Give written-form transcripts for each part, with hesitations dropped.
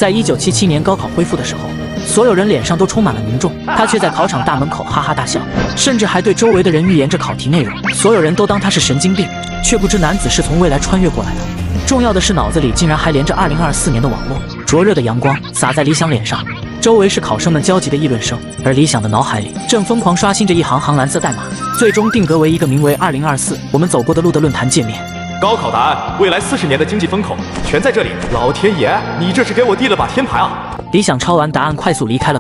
在1977年高考恢复的时候，所有人脸上都充满了凝重，他却在考场大门口哈哈大笑，甚至还对周围的人预言着考题内容。所有人都当他是神经病，却不知男子是从未来穿越过来的。重要的是，脑子里竟然还连着2024年的网络。灼热的阳光洒在李想脸上，周围是考生们焦急的议论声，而李想的脑海里正疯狂刷新着一行行蓝色代码，最终定格为一个名为2024我们走过的路的论坛界面。高考答案，未来40年的经济风口全在这里。老天爷，你这是给我递了把天牌啊！李想抄完答案，快速离开了。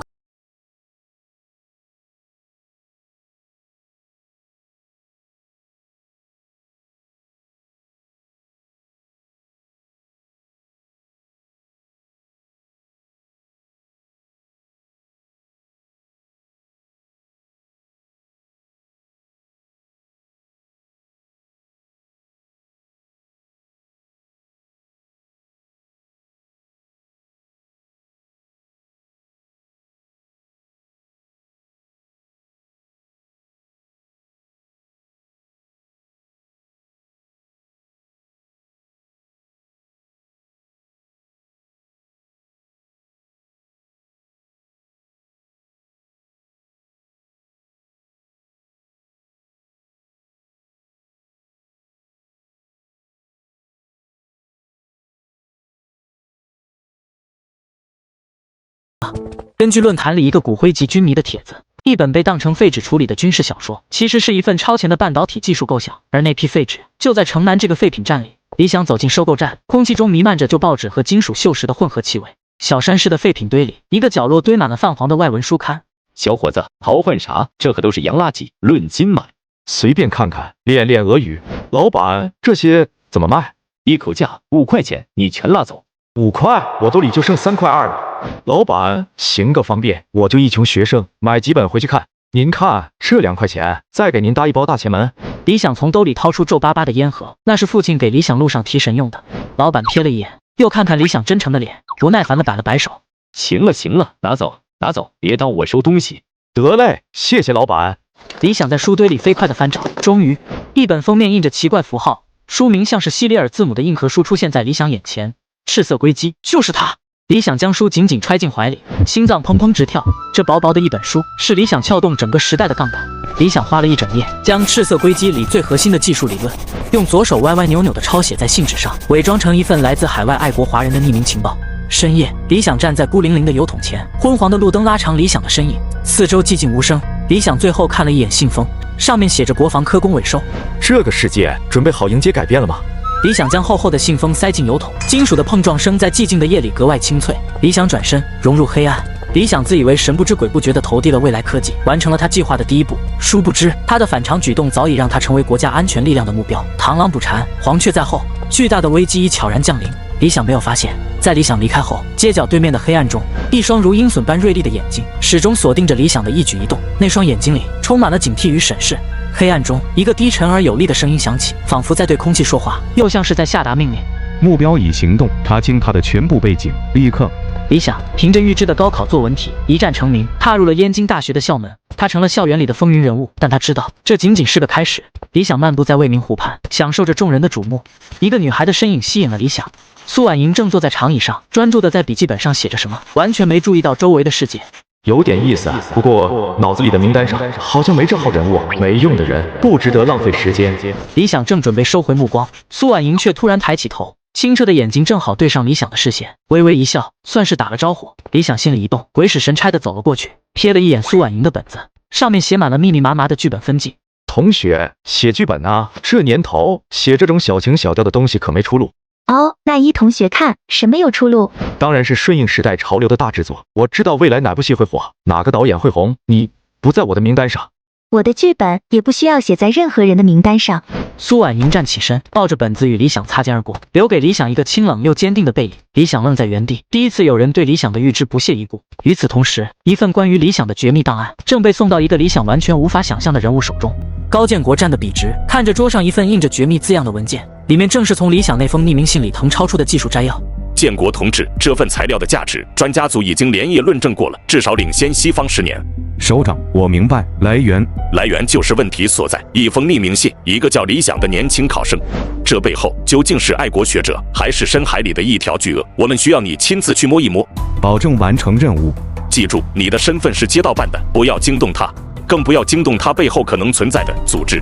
根据论坛里一个骨灰级军迷的帖子，一本被当成废纸处理的军事小说，其实是一份超前的半导体技术构想，而那批废纸就在城南这个废品站里。李想走进收购站，空气中弥漫着旧报纸和金属锈蚀的混合气味。小山市的废品堆里，一个角落堆满了泛黄的外文书刊。小伙子，淘换啥？这可都是洋垃圾，论斤买。随便看看，练练俄语。老板，这些怎么卖？一口价5块钱，你全拉走。5块，我兜里就剩3块2了。老板，行个方便，我就一穷学生，买几本回去看。您看，这2块钱，再给您搭一包大前门。李想从兜里掏出皱巴巴的烟盒，那是父亲给李想路上提神用的。老板瞥了一眼，又看看李想真诚的脸，不耐烦的摆了摆手。行了行了，拿走拿走，别当我收东西。得嘞，谢谢老板。李想在书堆里飞快的翻找，终于，一本封面印着奇怪符号，书名像是西里尔字母的硬壳书出现在李想眼前。赤色硅基，就是它。李想将书紧紧揣进怀里，心脏砰砰直跳。这薄薄的一本书，是理想撬动整个时代的杠杆。李想花了一整夜，将赤色硅基里最核心的技术理论，用左手歪歪扭扭的抄写在信纸上，伪装成一份来自海外爱国华人的匿名情报。深夜，李想站在孤零零的油桶前，昏黄的路灯拉长李想的身影，四周寂静无声。李想最后看了一眼信封，上面写着国防科工委收。这个世界准备好迎接改变了吗？李想将厚厚的信封塞进油桶，金属的碰撞声在寂静的夜里格外清脆。李想转身融入黑暗。李想自以为神不知鬼不觉地投递了未来科技，完成了他计划的第一步。殊不知，他的反常举动早已让他成为国家安全力量的目标。螳螂捕蝉，黄雀在后，巨大的危机已悄然降临。李想没有发现，在李想离开后，街角对面的黑暗中，一双如鹰隼般锐利的眼睛始终锁定着李想的一举一动。那双眼睛里充满了警惕与审视。黑暗中，一个低沉而有力的声音响起，仿佛在对空气说话，又像是在下达命令。目标已行动，查清他的全部背景，立刻。李想凭着预知的高考作文题一战成名，踏入了燕京大学的校门。他成了校园里的风云人物，但他知道这仅仅是个开始。李想漫步在未名湖畔，享受着众人的瞩目。一个女孩的身影吸引了李想。苏婉莹正坐在长椅上，专注地在笔记本上写着什么，完全没注意到周围的世界。有点意思啊，不过脑子里的名单上好像没这号人物，没用的人，不值得浪费时间。李想正准备收回目光，苏婉莹却突然抬起头，清澈的眼睛正好对上李想的视线，微微一笑，算是打了招呼。李想心里一动，鬼使神差地走了过去，瞥了一眼苏婉莹的本子，上面写满了密密麻麻的剧本分镜。同学，写剧本啊，这年头写这种小情小调的东西可没出路。哦，那一同学看什么有出路？当然是顺应时代潮流的大制作。我知道未来哪部戏会火，哪个导演会红，你不在我的名单上。我的剧本也不需要写在任何人的名单上。苏婉莹站起身，抱着本子与李想擦肩而过，留给李想一个清冷又坚定的背影。李想愣在原地，第一次有人对李想的预知不屑一顾。与此同时，一份关于李想的绝密档案正被送到一个李想完全无法想象的人物手中。高建国站得笔直，看着桌上一份印着绝密字样的文件，里面正是从李想那封匿名信里誊抄出的技术摘要。建国同志，这份材料的价值，专家组已经连夜论证过了，至少领先西方10年。首长，我明白来源。来源就是问题所在。一封匿名信，一个叫李想的年轻考生，这背后究竟是爱国学者，还是深海里的一条巨鳄？我们需要你亲自去摸一摸，保证完成任务。记住，你的身份是街道办的，不要惊动他，更不要惊动他背后可能存在的组织。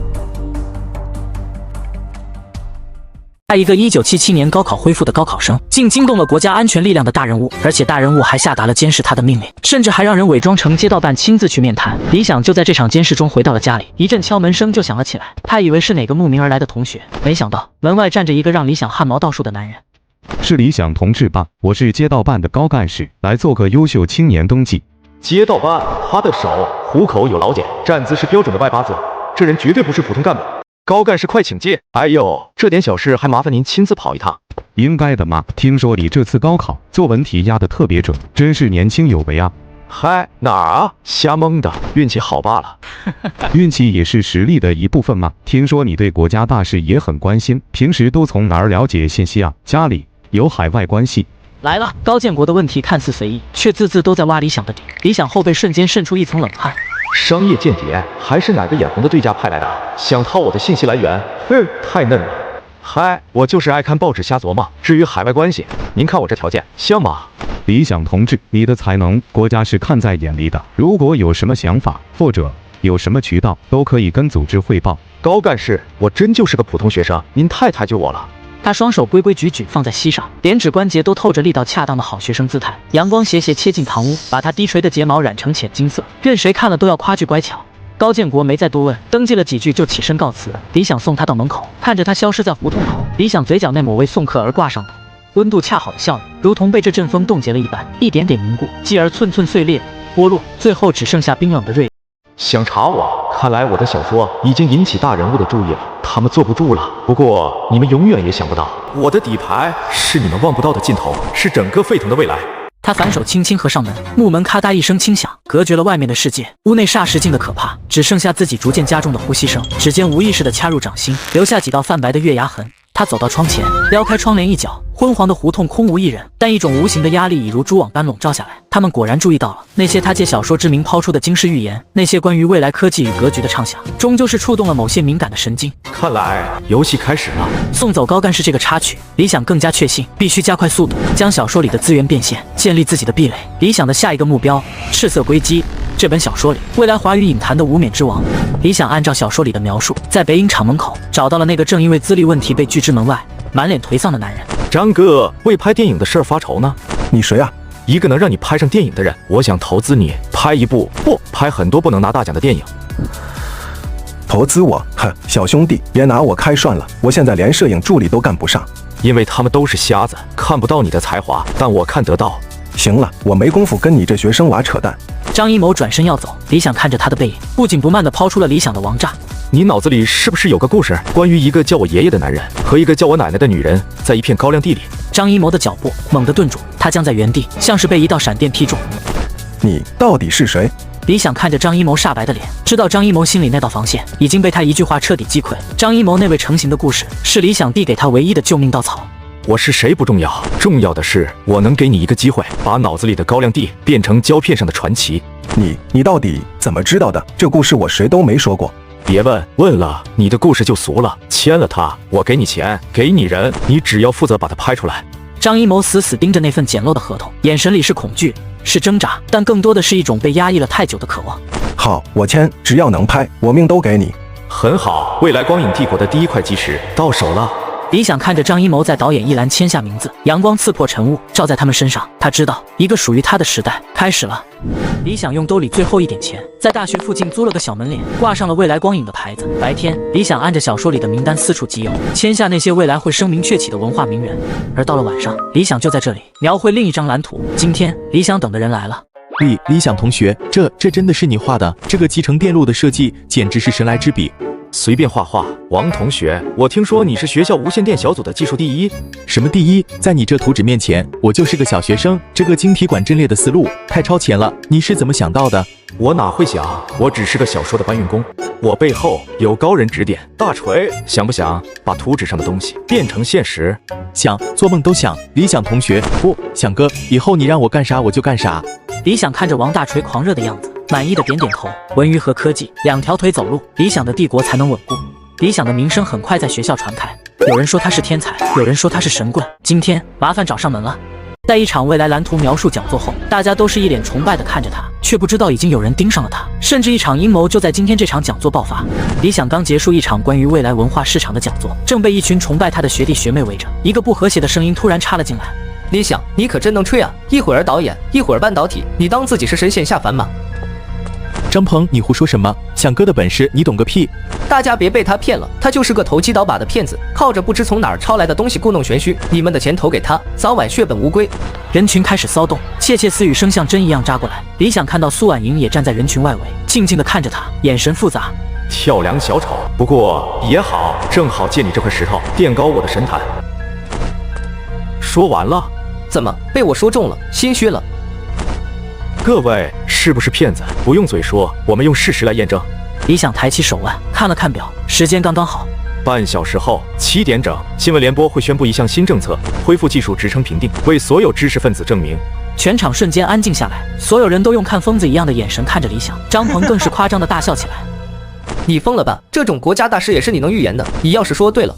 派一个1977年高考恢复的高考生，竟惊动了国家安全力量的大人物，而且大人物还下达了监视他的命令，甚至还让人伪装成街道办亲自去面谈。李想就在这场监视中回到了家里，一阵敲门声就响了起来。他以为是哪个慕名而来的同学，没想到门外站着一个让李想汗毛倒竖的男人。是李想同志吧？我是街道办的高干事，来做个优秀青年登记。街道办，他的手虎口有老茧，站姿是标准的外八字，这人绝对不是普通干部。高干事快请进！哎呦，这点小事还麻烦您亲自跑一趟。应该的嘛，听说你这次高考作文题压得特别准，真是年轻有为啊。嗨，哪儿啊？瞎蒙的，运气好罢了。运气也是实力的一部分嘛。听说你对国家大事也很关心，平时都从哪儿了解信息啊？家里有海外关系？来了，高建国的问题看似随意，却字字都在挖李想的底。李想后背瞬间渗出一层冷汗。商业间谍还是哪个眼红的对家派来的？想套我的信息来源？太嫩了。嗨，我就是爱看报纸瞎琢磨。至于海外关系，您看我这条件像吗？李想同志，你的才能国家是看在眼里的。如果有什么想法或者有什么渠道，都可以跟组织汇报。高干事，我真就是个普通学生，您太抬举我了。他双手规规矩矩放在膝上，点指关节都透着力道恰当的好学生姿态。阳光斜斜切进堂屋，把他低垂的睫毛染成浅金色，任谁看了都要夸句乖巧。高建国没再多问，登记了几句就起身告辞。李想送他到门口，看着他消失在胡同口，李想嘴角那抹为送客而挂上的温度恰好的笑容，如同被这阵风冻结了一般，一点点凝固，继而寸寸碎裂剥落，最后只剩下冰冷的锐。想查我？看来我的小说已经引起大人物的注意了，他们坐不住了。不过你们永远也想不到，我的底牌是你们望不到的尽头，是整个沸腾的未来。他反手轻轻合上门，木门咔嗒一声轻响，隔绝了外面的世界。屋内霎时静得可怕，只剩下自己逐渐加重的呼吸声。指尖无意识地掐入掌心，留下几道泛白的月牙痕。他走到窗前，撩开窗帘一角，昏黄的胡同空无一人，但一种无形的压力已如蛛网般笼罩下来。他们果然注意到了那些他借小说之名抛出的惊世预言，那些关于未来科技与格局的畅想，终究是触动了某些敏感的神经。看来游戏开始了。送走高干事这个插曲，李想更加确信必须加快速度，将小说里的资源变现，建立自己的壁垒。理想的下一个目标，赤色硅基。这本小说里，未来华语影坛的无冕之王。李想按照小说里的描述，在北影厂门口找到了那个正因为资历问题被拒之门外、满脸颓丧的男人。张哥，为拍电影的事儿发愁呢？你谁啊？一个能让你拍上电影的人。我想投资你拍一部，不，拍很多不能拿大奖的电影。投资我？哼，小兄弟，别拿我开涮了，我现在连摄影助理都干不上。因为他们都是瞎子，看不到你的才华，但我看得到。行了，我没工夫跟你这学生娃扯淡。张一谋转身要走，李想看着他的背影，不紧不慢地抛出了理想的王炸。你脑子里是不是有个故事，关于一个叫我爷爷的男人和一个叫我奶奶的女人，在一片高粱地里？张一谋的脚步猛地顿住，他僵在原地，像是被一道闪电劈中。你到底是谁？李想看着张一谋煞白的脸，知道张一谋心里那道防线已经被他一句话彻底击溃。张一谋那位成型的故事，是李想递给他唯一的救命稻草。我是谁不重要，重要的是我能给你一个机会，把脑子里的高粱地变成胶片上的传奇。你到底怎么知道的？这故事我谁都没说过。别问，问了你的故事就俗了。签了它，我给你钱，给你人，你只要负责把它拍出来。张一谋死死盯着那份简陋的合同，眼神里是恐惧，是挣扎，但更多的是一种被压抑了太久的渴望。好，我签，只要能拍，我命都给你。很好，未来光影帝国的第一块基石到手了。李想看着张一谋在导演一栏签下名字，阳光刺破晨雾，照在他们身上。他知道，一个属于他的时代开始了。李想用兜里最后一点钱，在大学附近租了个小门脸，挂上了未来光影的牌子。白天，李想按着小说里的名单四处集邮，签下那些未来会声名鹊起的文化名人。而到了晚上，李想就在这里描绘另一张蓝图。今天，李想等的人来了。李想同学，这真的是你画的？这个集成电路的设计简直是神来之笔。随便画画。王同学，我听说你是学校无线电小组的技术第一。什么第一？在你这图纸面前，我就是个小学生。这个晶体管阵列的思路太超前了，你是怎么想到的？我哪会想，我只是个小说的搬运工。我背后有高人指点。大锤，想不想把图纸上的东西变成现实？想，做梦都想。李想同学，不，想哥，以后你让我干啥我就干啥。李想看着王大锤狂热的样子，满意的点点头。文娱和科技两条腿走路，理想的帝国才能稳固。理想的名声很快在学校传开，有人说他是天才，有人说他是神棍。今天麻烦找上门了。在一场未来蓝图描述讲座后，大家都是一脸崇拜地看着他，却不知道已经有人盯上了他，甚至一场阴谋就在今天这场讲座爆发。理想刚结束一场关于未来文化市场的讲座，正被一群崇拜他的学弟学妹围着，一个不和谐的声音突然插了进来：理想，你可真能吹啊！一会儿导演，一会儿半导体，你当自己是神仙下凡吗？张鹏，你胡说什么？想哥的本事你懂个屁！大家别被他骗了，他就是个投机倒把的骗子，靠着不知从哪儿抄来的东西故弄玄虚。你们的钱投给他，早晚血本无归。人群开始骚动，窃窃私语声像针一样扎过来。理想看到苏婉莹也站在人群外围，静静地看着他，眼神复杂。跳梁小丑，不过也好，正好借你这块石头垫高我的神坛。说完了。怎么被我说中了？心虚了？各位是不是骗子？不用嘴说，我们用事实来验证。理想抬起手腕，看了看表，时间刚刚好。半小时后7点整，新闻联播会宣布一项新政策，恢复技术职称评定，为所有知识分子证明。全场瞬间安静下来，所有人都用看疯子一样的眼神看着理想。张鹏更是夸张的大笑起来。你疯了吧？这种国家大事也是你能预言的？你要是说对了，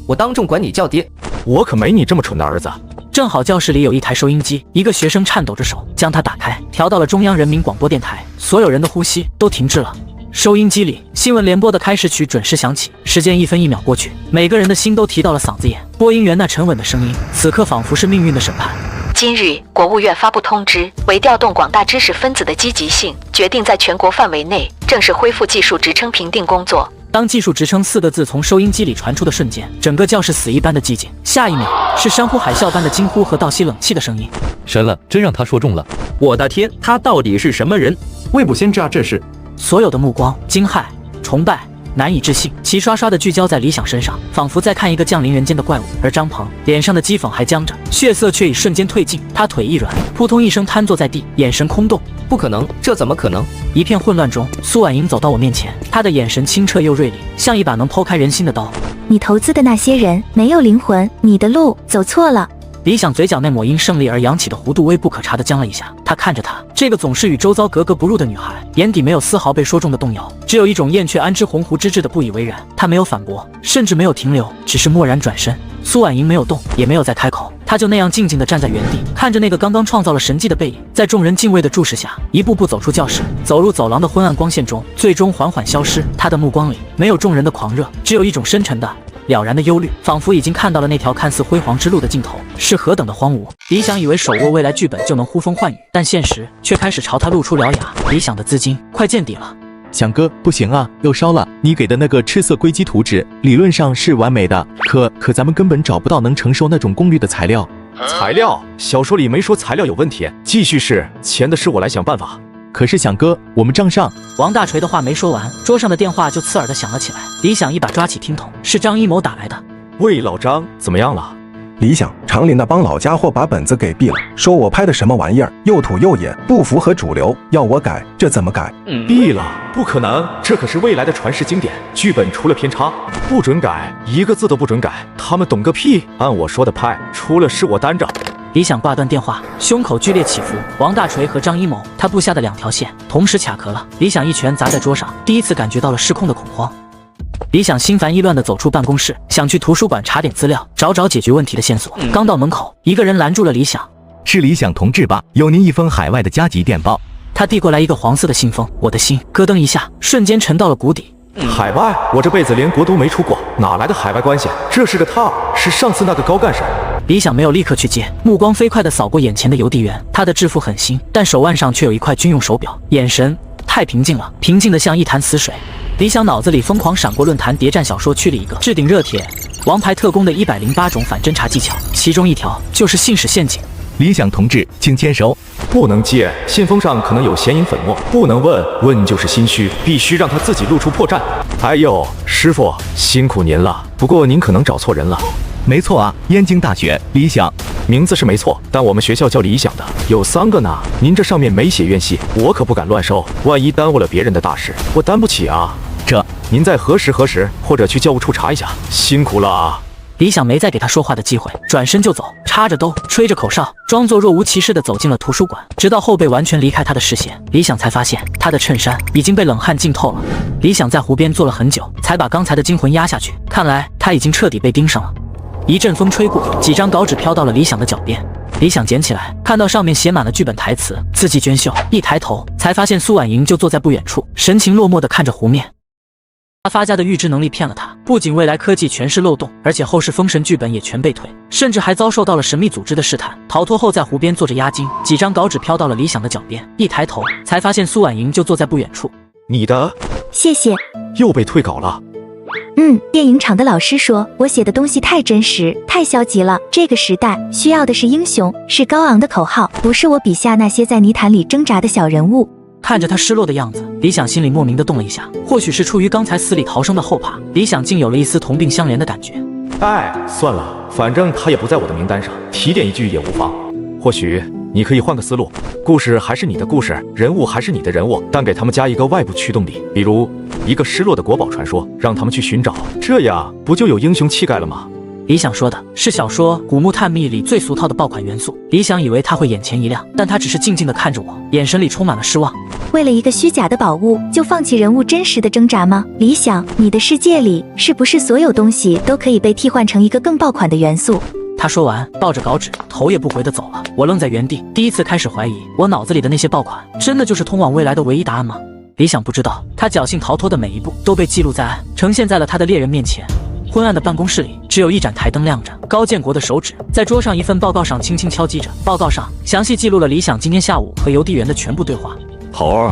我当众管你叫爹。我可没你这么蠢的儿子。正好教室里有一台收音机，一个学生颤抖着手将它打开，调到了中央人民广播电台。所有人的呼吸都停滞了。收音机里新闻联播的开始曲准时响起，时间1分1秒过去，每个人的心都提到了嗓子眼。播音员那沉稳的声音，此刻仿佛是命运的审判。今日，国务院发布通知，为调动广大知识分子的积极性，决定在全国范围内正式恢复技术职称评定工作。当技术职称4个字从收音机里传出的瞬间，整个教室死一般的寂静。下一秒是山呼海啸般的惊呼和倒吸冷气的声音。神了，真让他说中了！我的天，他到底是什么人？未卜先知啊，这是！所有的目光惊骇、崇拜、难以置信，齐刷刷地聚焦在理想身上，仿佛在看一个降临人间的怪物。而张鹏脸上的讥讽还僵着，血色却已瞬间褪尽。他腿一软，扑通一声瘫坐在地，眼神空洞。不可能，这怎么可能？一片混乱中，苏婉莹走到我面前，她的眼神清澈又锐利，像一把能剖开人心的刀。你投资的那些人没有灵魂，你的路走错了。理想嘴角那抹因胜利而扬起的弧度微不可察地僵了一下，他看着她，这个总是与周遭格格不入的女孩，眼底没有丝毫被说中的动摇，只有一种燕雀安知鸿鹄之志的不以为然。他没有反驳，甚至没有停留，只是默然转身。苏婉莹没有动，也没有再开口，她就那样静静地站在原地，看着那个刚刚创造了神迹的背影，在众人敬畏的注视下，一步步走出教室，走入走廊的昏暗光线中，最终缓缓消失。她的目光里没有众人的狂热，只有一种深沉的了然的忧虑，仿佛已经看到了那条看似辉煌之路的尽头是何等的荒芜。理想以为手握未来剧本就能呼风唤雨，但现实却开始朝他露出獠牙。理想的资金快见底了。想哥，不行啊，又烧了！你给的那个赤色硅基图纸理论上是完美的，可咱们根本找不到能承受那种功率的材料。材料？小说里没说材料有问题。继续试，钱的事我来想办法。可是想哥，我们账上……王大锤的话没说完，桌上的电话就刺耳的响了起来。理想一把抓起听筒，是张一谋打来的。喂，老张，怎么样了？理想，厂里那帮老家伙把本子给毙了，说我拍的什么玩意儿，又土又野，不符合主流，要我改，这怎么改？毙了？不可能，这可是未来的传世经典，剧本出了偏差，不准改，一个字都不准改。他们懂个屁！按我说的拍，出了事我担着。理想挂断电话，胸口剧烈起伏。王大锤和张一谋，他布下的2条线同时卡壳了。理想一拳砸在桌上，第一次感觉到了失控的恐慌。理想心烦意乱地走出办公室，想去图书馆查点资料，找解决问题的线索。刚到门口，一个人拦住了理想。是理想同志吧？有您一封海外的加急电报。他递过来一个黄色的信封，我的心咯噔一下，瞬间沉到了谷底。海外？我这辈子连国都没出过，哪来的海外关系？这是个套，是上次那个高干事。理想没有立刻去接，目光飞快地扫过眼前的邮递员。他的制服很新，但手腕上却有一块军用手表，眼神太平静了，平静得像一潭死水。理想脑子里疯狂闪过论坛谍战小说区里一个置顶热帖，王牌特工的108种反侦查技巧，其中一条就是信使陷阱。理想同志，请签收。不能借，信封上可能有显影粉末。不能问，问就是心虚，必须让他自己露出破绽。哎呦，师傅辛苦您了，不过您可能找错人了。没错啊，燕京大学理想，名字是没错，但我们学校叫理想的有3个呢。您这上面没写院系，我可不敢乱收，万一耽误了别人的大事，我担不起啊。这您再核实，或者去教务处查一下。辛苦了啊。李想没再给他说话的机会，转身就走，插着兜，吹着口哨，装作若无其事地走进了图书馆。直到后背完全离开他的视线，李想才发现他的衬衫已经被冷汗浸透了。李想在湖边坐了很久，才把刚才的惊魂压下去。看来他已经彻底被盯上了。一阵风吹过，几张稿纸飘到了李想的脚边。李想捡起来，看到上面写满了剧本台词，字迹娟秀。一抬头，才发现苏婉莹就坐在不远处，神情落寞地看着湖面。他发家的预知能力骗了他，不仅未来科技全是漏洞，而且后世封神剧本也全被退，甚至还遭受到了神秘组织的试探。逃脱后在湖边做着押金，几张稿纸飘到了李想的脚边，一抬头才发现苏婉莹就坐在不远处。你的，谢谢。又被退稿了。电影厂的老师说我写的东西太真实，太消极了。这个时代需要的是英雄，是高昂的口号，不是我笔下那些在泥潭里挣扎的小人物。看着他失落的样子，李想心里莫名的动了一下。或许是出于刚才死里逃生的后怕，李想竟有了一丝同病相怜的感觉。算了，反正他也不在我的名单上，提点一句也无妨。或许你可以换个思路，故事还是你的故事，人物还是你的人物，但给他们加一个外部驱动力，比如一个失落的国宝传说，让他们去寻找，这样不就有英雄气概了吗？李想说的是小说《古墓探秘》里最俗套的爆款元素。李想以为他会眼前一亮，但他只是静静地看着我，眼神里充满了失望。为了一个虚假的宝物，就放弃人物真实的挣扎吗？李想，你的世界里是不是所有东西都可以被替换成一个更爆款的元素？他说完，抱着稿纸，头也不回地走了。我愣在原地，第一次开始怀疑，我脑子里的那些爆款，真的就是通往未来的唯一答案吗？李想不知道，他侥幸逃脱的每一步都被记录在案，呈现在了他的猎人面前。昏暗的办公室里，只有一盏台灯亮着。高建国的手指在桌上一份报告上轻轻敲击着，报告上详细记录了李想今天下午和邮递员的全部对话。猴儿，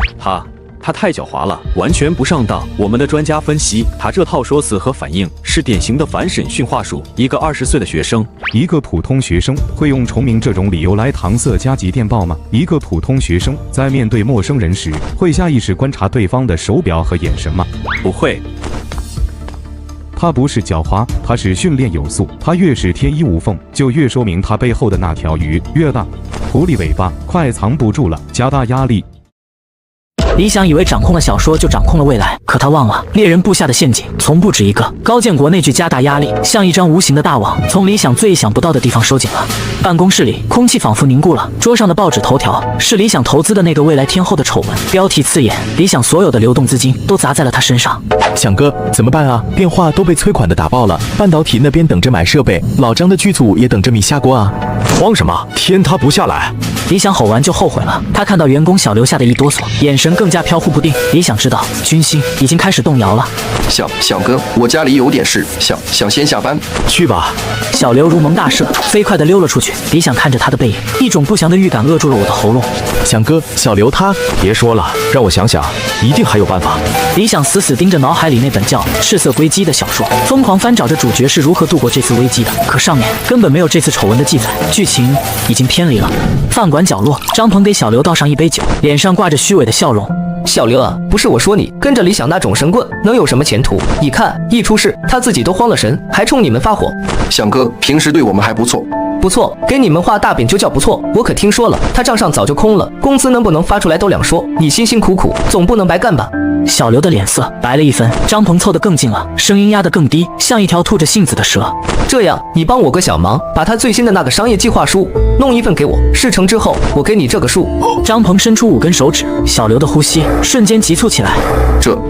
他太狡猾了，完全不上当。我们的专家分析，他这套说辞和反应是典型的反审讯话术。一个20岁的学生，一个普通学生会用重名这种理由来搪塞加急电报吗？一个普通学生在面对陌生人时，会下意识观察对方的手表和眼神吗？不会。他不是狡猾，他是训练有素。他越是天衣无缝，就越说明他背后的那条鱼越大，狐狸尾巴快藏不住了，加大压力。李想以为掌控了小说就掌控了未来，可他忘了猎人布下的陷阱从不止一个。高建国那句加大压力，像一张无形的大网，从李想最意想不到的地方收紧了。办公室里空气仿佛凝固了，桌上的报纸头条是李想投资的那个未来天后的丑闻，标题刺眼，李想所有的流动资金都砸在了他身上。想哥，怎么办啊？电话都被催款的打爆了，半导体那边等着买设备，老张的剧组也等着米下锅啊！慌什么？天塌不下来！李想吼完就后悔了，他看到员工小刘吓得一哆嗦，眼神更加飘忽不定。李想知道军心已经开始动摇了。小哥，我家里有点事，想先下班。去吧。小刘如蒙大赦，飞快地溜了出去。李想看着他的背影，一种不祥的预感扼住了我的喉咙。想哥，小刘他……别说了，让我想想，一定还有办法。李想死死盯着脑海里那本叫《赤色归基》的小说，疯狂翻找着主角是如何度过这次危机的。可上面根本没有这次丑闻的记载，剧情已经偏离了。饭馆角落，张鹏给小刘倒上一杯酒，脸上挂着虚伪的笑容。小刘啊，不是我说你跟着李想那种神棍能有什么前途？你看一出事他自己都慌了神，还冲你们发火。想哥平时对我们还不错。不错，给你们画大饼就叫不错。我可听说了，他账上早就空了，工资能不能发出来都两说。你辛辛苦苦，总不能白干吧？小刘的脸色白了一分，张鹏凑得更近了，声音压得更低，像一条吐着信子的蛇。这样，你帮我个小忙，把他最新的那个商业计划书弄一份给我，事成之后我给你这个数。张鹏伸出5根手指，小刘的呼吸瞬间急促起来。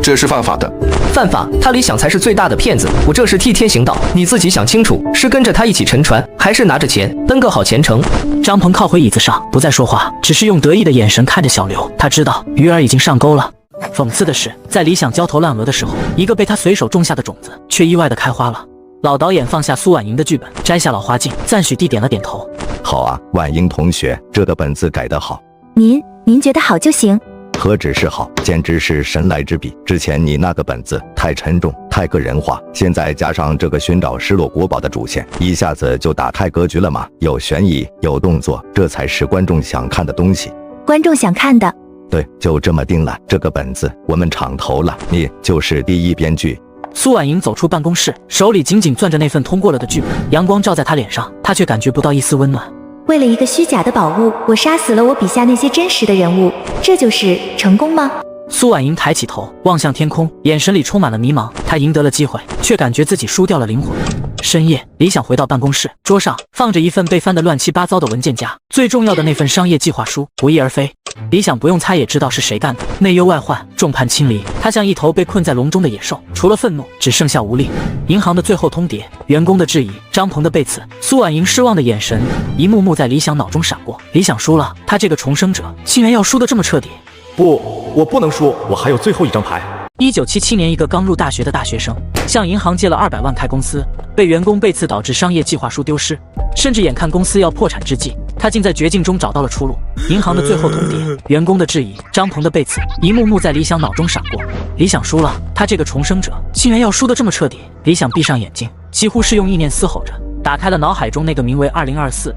这是犯法的。犯法？他李想才是最大的骗子，我这是替天行道，你自己想清楚，是跟着他一起沉船，还是拿着钱奔个好前程？张鹏靠回椅子上，不再说话，只是用得意的眼神看着小刘。他知道鱼儿已经上钩了。讽刺的是，在李想焦头烂额的时候，一个被他随手种下的种子却意外的开花了。老导演放下苏婉莹的剧本，摘下老花镜，赞许地点了点头。好啊，婉莹同学，这个本子改得好。您觉得好就行。何止是好，简直是神来之笔。之前你那个本子太沉重，太个人化，现在加上这个寻找失落国宝的主线，一下子就打开格局了嘛。有悬疑，有动作，这才是观众想看的东西。观众想看的。对，就这么定了。这个本子我们厂投了，你就是第一编剧。苏婉莹走出办公室，手里紧紧攥着那份通过了的剧本，阳光照在她脸上，她却感觉不到一丝温暖。为了一个虚假的宝物，我杀死了我笔下那些真实的人物，这就是成功吗？苏婉莹抬起头，望向天空，眼神里充满了迷茫。她赢得了机会，却感觉自己输掉了灵魂。深夜，李想回到办公室，桌上放着一份被翻得乱七八糟的文件夹，最重要的那份商业计划书不翼而飞。李想不用猜也知道是谁干的，内忧外患，众叛亲离，他像一头被困在笼中的野兽，除了愤怒，只剩下无力。银行的最后通牒，员工的质疑，张鹏的背刺，苏婉莹失望的眼神，一幕幕在李想脑中闪过。李想输了，他这个重生者竟然要输得这么彻底。不，我不能输，我还有最后一张牌。1977年，一个刚入大学的大学生向银行借了200万开公司，被员工背刺导致商业计划书丢失，甚至眼看公司要破产之际，他竟在绝境中找到了出路。银行的最后通牒，员工的质疑，张鹏的背刺，一幕幕在李想脑中闪过。李想输了，他这个重生者竟然要输得这么彻底。李想闭上眼睛，几乎是用意念嘶吼着，打开了脑海中那个名为2024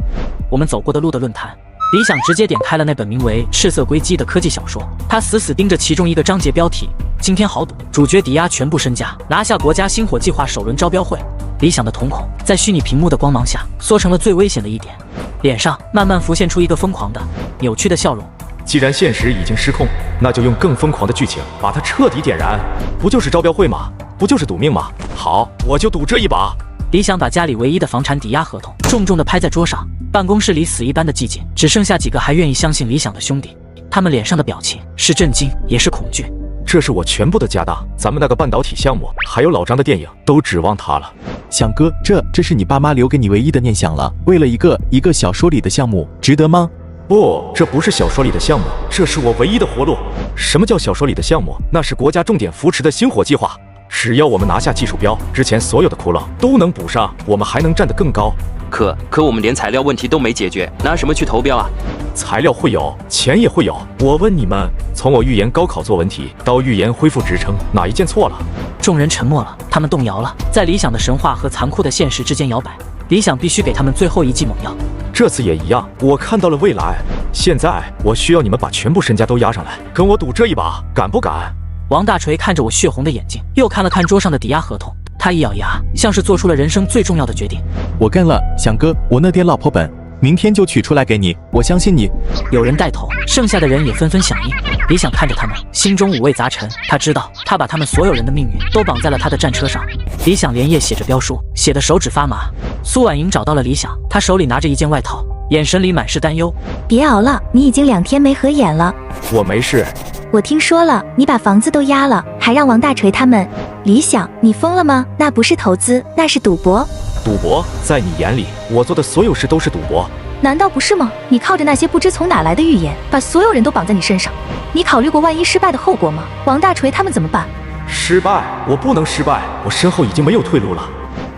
我们走过的路的论坛。李想直接点开了那本名为《赤色硅基》的科技小说，他死死盯着其中一个章节标题：惊天豪赌，主角抵押全部身家，拿下国家星火计划首轮招标会。李想的瞳孔在虚拟屏幕的光芒下缩成了最危险的一点，脸上慢慢浮现出一个疯狂的、扭曲的笑容。既然现实已经失控，那就用更疯狂的剧情把它彻底点燃。不就是招标会吗？不就是赌命吗？好，我就赌这一把。李想把家里唯一的房产抵押合同重重地拍在桌上，办公室里死一般的寂静，只剩下几个还愿意相信理想的兄弟，他们脸上的表情是震惊，也是恐惧。这是我全部的家当，咱们那个半导体项目，还有老张的电影，都指望他了。想哥，这是你爸妈留给你唯一的念想了，为了一个小说里的项目，值得吗？不，这不是小说里的项目，这是我唯一的活路。什么叫小说里的项目？那是国家重点扶持的星火计划。只要我们拿下技术标，之前所有的窟窿都能补上，我们还能站得更高。可我们连材料问题都没解决，拿什么去投标啊？材料会有，钱也会有。我问你们，从我预言高考作文题到预言恢复职称，哪一件错了？众人沉默了，他们动摇了，在理想的神话和残酷的现实之间摇摆。理想必须给他们最后一剂猛药。这次也一样，我看到了未来。现在我需要你们把全部身家都押上来，跟我赌这一把，敢不敢？王大锤看着我血红的眼睛，又看了看桌上的抵押合同，他一咬牙，像是做出了人生最重要的决定。我干了，想哥，我那点老婆本明天就取出来给你，我相信你。有人带头，剩下的人也纷纷响应。李想看着他们，心中五味杂陈。他知道，他把他们所有人的命运都绑在了他的战车上。李想连夜写着标书，写得手指发麻。苏婉莹找到了李想，他手里拿着一件外套，眼神里满是担忧。别熬了，你已经2天没合眼了。我没事。我听说了，你把房子都押了，还让王大锤他们。李想，你疯了吗？那不是投资，那是赌博。赌博？在你眼里，我做的所有事都是赌博？难道不是吗？你靠着那些不知从哪来的预言，把所有人都绑在你身上。你考虑过万一失败的后果吗？王大锤他们怎么办？失败？我不能失败，我身后已经没有退路了。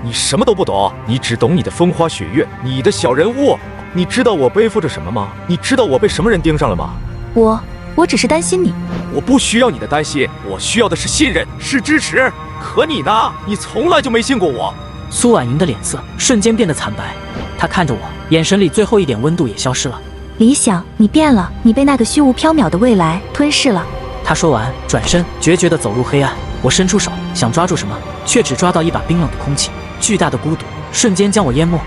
你什么都不懂，你只懂你的风花雪月，你的小人物。你知道我背负着什么吗？你知道我被什么人盯上了吗？我只是担心你。我不需要你的担心，我需要的是信任，是支持。可你呢？你从来就没信过我。苏婉莹的脸色瞬间变得惨白，她看着我，眼神里最后一点温度也消失了。李想，你变了，你被那个虚无缥缈的未来吞噬了。她说完，转身决绝地走入黑暗。我伸出手想抓住什么，却只抓到一把冰冷的空气，巨大的孤独瞬间将我淹没。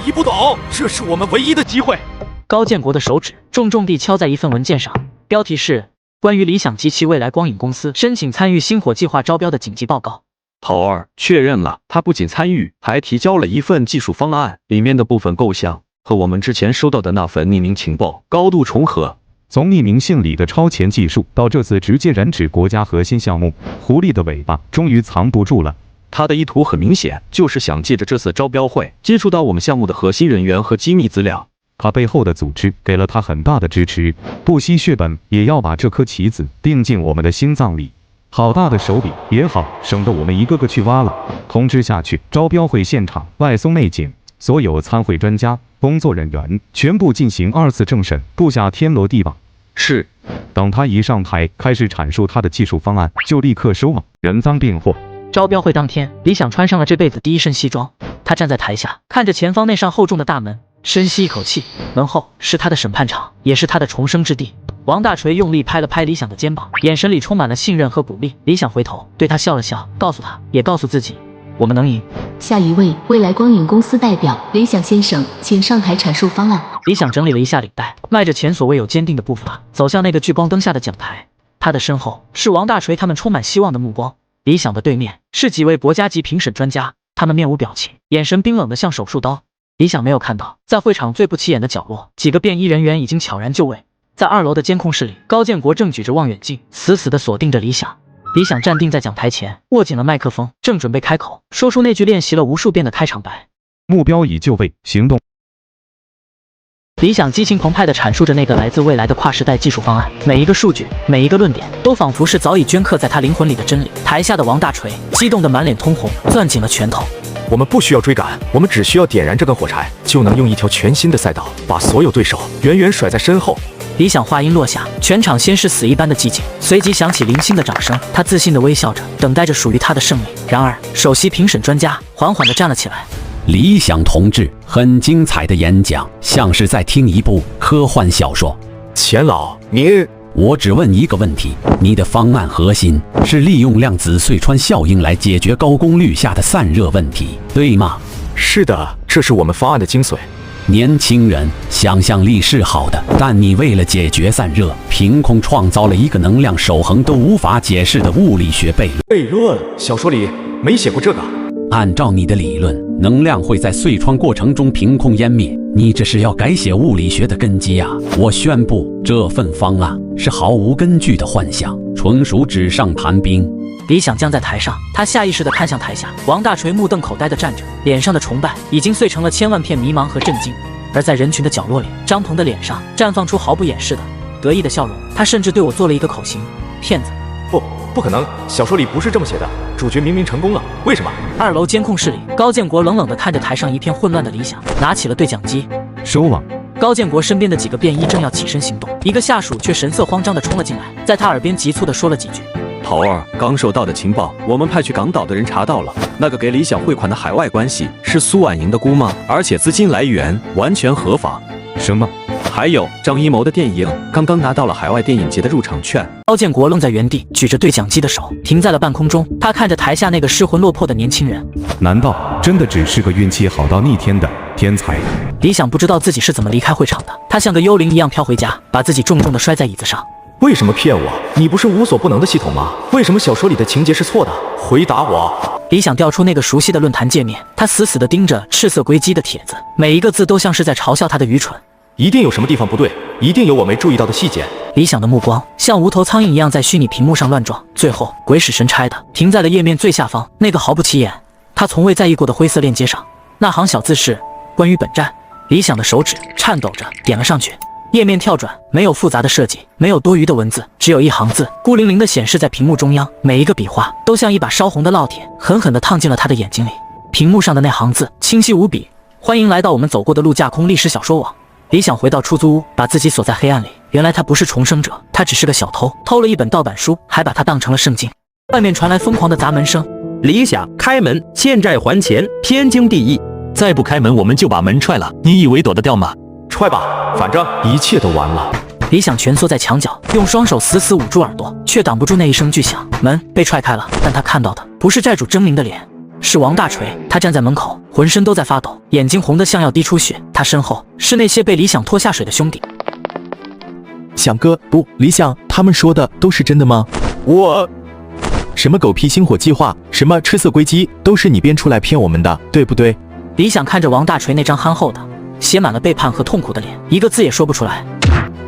你不懂，这是我们唯一的机会。高建国的手指重重地敲在一份文件上，标题是关于理想及其未来光影公司申请参与星火计划招标的紧急报告。头儿确认了，他不仅参与，还提交了一份技术方案，里面的部分构想和我们之前收到的那份匿名情报高度重合。从匿名信里的超前技术，到这次直接染指国家核心项目，狐狸的尾巴终于藏不住了。他的意图很明显，就是想借着这次招标会接触到我们项目的核心人员和机密资料。他背后的组织给了他很大的支持，不惜血本也要把这颗棋子钉进我们的心脏里。好大的手笔也好，省得我们一个个去挖了。通知下去，招标会现场外松内紧，所有参会专家、工作人员全部进行2次政审，布下天罗地网。是。等他一上台开始阐述他的技术方案，就立刻收网，人赃并获。招标会当天，李想穿上了这辈子第一身西装，他站在台下，看着前方那扇厚重的大门，深吸一口气，门后是他的审判场，也是他的重生之地。王大锤用力拍了拍李想的肩膀，眼神里充满了信任和鼓励。李想回头对他笑了笑，告诉他，也告诉自己，我们能赢。下一位，未来光影公司代表李想先生，请上台阐述方案。李想整理了一下领带，迈着前所未有坚定的步伐，走向那个聚光灯下的讲台。他的身后是王大锤他们充满希望的目光。李想的对面是几位国家级评审专家，他们面无表情，眼神冰冷的像手术刀。李想没有看到，在会场最不起眼的角落，几个便衣人员已经悄然就位。在2楼的监控室里，高建国正举着望远镜，死死地锁定着李想。李想站定在讲台前，握紧了麦克风，正准备开口，说出那句练习了无数遍的开场白：目标已就位，行动。李想激情澎湃地阐述着那个来自未来的跨时代技术方案，每一个数据，每一个论点，都仿佛是早已镌刻在他灵魂里的真理。台下的王大锤激动得满脸通红，攥紧了拳头。我们不需要追赶，我们只需要点燃这根火柴，就能用一条全新的赛道，把所有对手远远甩在身后。李想话音落下，全场先是死一般的寂静，随即响起零星的掌声。他自信地微笑着，等待着属于他的胜利。然而，首席评审专家缓缓地站了起来。李想同志，很精彩的演讲，像是在听一部科幻小说。钱老，您……我只问一个问题，你的方案核心是利用量子隧穿效应来解决高功率下的散热问题，对吗？是的，这是我们方案的精髓。年轻人想象力是好的，但你为了解决散热，凭空创造了一个能量守恒都无法解释的物理学悖论。悖论？小说里没写过这个。按照你的理论，能量会在隧穿过程中凭空湮灭，你这是要改写物理学的根基啊！我宣布，这份方案是毫无根据的幻想，纯属纸上谈兵。李想僵在台上，他下意识地看向台下，王大锤目瞪口呆地站着，脸上的崇拜已经碎成了千万片迷茫和震惊。而在人群的角落里，张鹏的脸上绽放出毫不掩饰的得意的笑容，他甚至对我做了一个口型：骗子。不可能，小说里不是这么写的，主角明明成功了，为什么？2楼监控室里，高建国冷冷地看着台上一片混乱的李想，拿起了对讲机，收网。高建国身边的几个便衣正要起身行动，一个下属却神色慌张地冲了进来，在他耳边急促地说了几句。头儿，刚收到的情报，我们派去港岛的人查到了，那个给李想汇款的海外关系是苏婉莹的姑妈，而且资金来源完全合法。什么？还有张艺谋的电影刚刚拿到了海外电影节的入场券。高建国愣在原地，举着对讲机的手停在了半空中，他看着台下那个失魂落魄的年轻人。难道真的只是个运气好到逆天的天才？李想不知道自己是怎么离开会场的，他像个幽灵一样飘回家，把自己重重地摔在椅子上。为什么骗我？你不是无所不能的系统吗？为什么小说里的情节是错的？回答我！李想调出那个熟悉的论坛界面，他死死地盯着赤色硅基的帖子，每一个字都像是在嘲笑他的愚蠢。一定有什么地方不对，一定有我没注意到的细节。李想的目光像无头苍蝇一样在虚拟屏幕上乱撞，最后鬼使神差的停在了页面最下方那个毫不起眼、他从未在意过的灰色链接上。那行小字是关于本站。李想的手指颤抖着点了上去，页面跳转，没有复杂的设计，没有多余的文字，只有一行字孤零零地显示在屏幕中央，每一个笔画都像一把烧红的烙铁，狠狠地烫进了他的眼睛里。屏幕上的那行字清晰无比：欢迎来到我们走过的路架空历史小说网。李想回到出租屋，把自己锁在黑暗里。原来他不是重生者，他只是个小偷，偷了一本盗版书，还把它当成了圣经。外面传来疯狂的砸门声。李想，开门，欠债还钱，天经地义。再不开门，我们就把门踹了，你以为躲得掉吗？踹吧，反正一切都完了。李想蜷缩在墙角，用双手死死捂住耳朵，却挡不住那一声巨响。门被踹开了，但他看到的不是债主狰狞的脸，是王大锤。他站在门口，浑身都在发抖，眼睛红得像要滴出血。他身后是那些被李想拖下水的兄弟。想哥，不，李想，他们说的都是真的吗？什么狗屁星火计划，什么赤色硅基，都是你编出来骗我们的，对不对？李想看着王大锤那张憨厚的、写满了背叛和痛苦的脸，一个字也说不出来。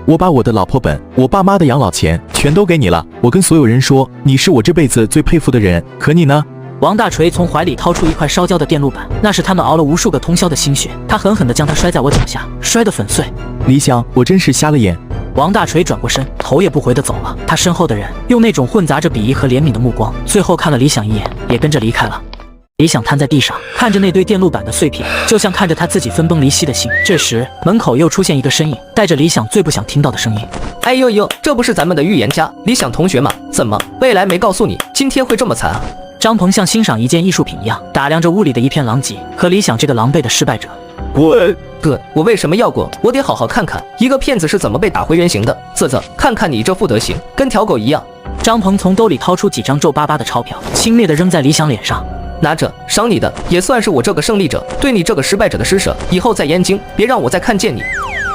我把我的老婆本、我爸妈的养老钱全都给你了，我跟所有人说你是我这辈子最佩服的人，可你呢？王大锤从怀里掏出一块烧焦的电路板，那是他们熬了无数个通宵的心血。他狠狠地将它摔在我脚下，摔得粉碎。李想，我真是瞎了眼。王大锤转过身，头也不回地走了。他身后的人用那种混杂着鄙夷和怜悯的目光，最后看了李想一眼，也跟着离开了。李想瘫在地上，看着那堆电路板的碎片，就像看着他自己分崩离析的心。这时，门口又出现一个身影，带着李想最不想听到的声音：“哎呦呦，这不是咱们的预言家李想同学吗？怎么未来没告诉你今天会这么惨啊？”张鹏像欣赏一件艺术品一样打量着屋里的一片狼藉和李想这个狼狈的失败者。哥，我为什么要滚？我得好好看看一个骗子是怎么被打回原形的。啧，看看你这副德行，跟条狗一样。张鹏从兜里掏出几张皱巴巴的钞票，轻蔑地扔在李想脸上。拿着，赏你的，也算是我这个胜利者对你这个失败者的施舍。以后在燕京，别让我再看见你。